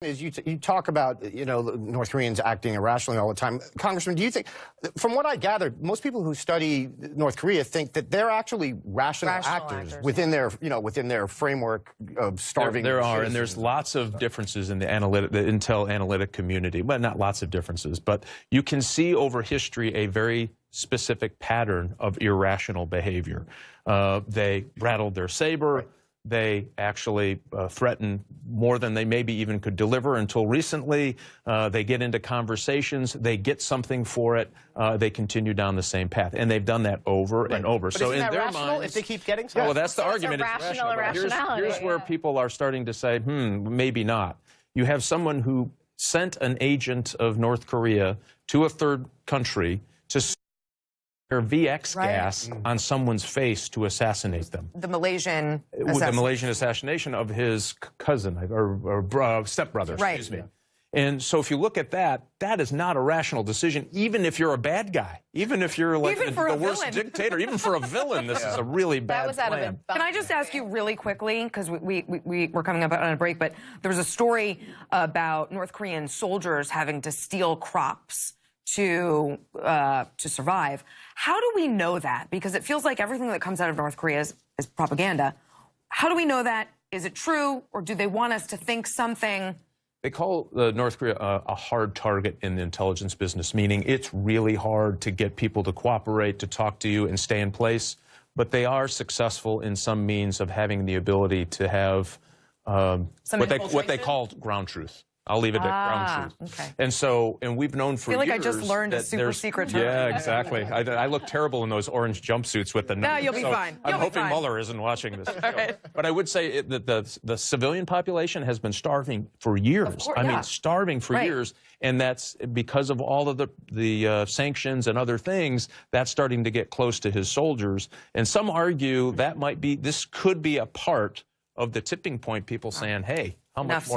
Is you talk about, North Koreans acting irrationally all the time. Congressman, do you think, from what I gathered, most people who study North Korea think that they're actually rational actors within their, within their framework of starving. There are, and there's lots of differences in the intel analytic community. Well, not lots of differences, but you can see over history a very specific pattern of irrational behavior. They rattled their saber. Right. They actually threaten more than they maybe even could deliver until recently. They get into conversations. They get something for it. They continue down the same path. And they've done that over and over. But so in their minds, if they keep getting something? Well, that's the argument. It's rational. Here's where people are starting to say, maybe not. You have someone who sent an agent of North Korea to a third country to or VX gas on someone's face to assassinate them. The Malaysian the Malaysian assassination of his cousin or stepbrother, excuse me. And so if you look at that, that is not a rational decision, even if you're a bad guy, even if you're like the worst dictator, even for a villain, this is a really bad plan. Can I just ask you really quickly, because we're coming up on a break, but there was a story about North Korean soldiers having to steal crops to survive. How do we know that? Because it feels like everything that comes out of North Korea is propaganda. How do we know that? Is it true, or do they want us to think something? They call North Korea a hard target in the intelligence business, meaning it's really hard to get people to cooperate, to talk to you and stay in place. But they are successful in some means of having the ability to have what they call ground truth. I'll leave it at ground truth. Okay. And we've known for years. I feel like I just learned a super secret term. Yeah, exactly. I look terrible in those orange jumpsuits with the numbers. No, you'll be fine. I'm hoping Mueller isn't watching this show. Right. But I would say that the civilian population has been starving for years. Of course, I mean, starving for years. And that's because of all of the sanctions and other things, that's starting to get close to his soldiers. And some argue that this could be a part of the tipping point, people saying, hey, how much more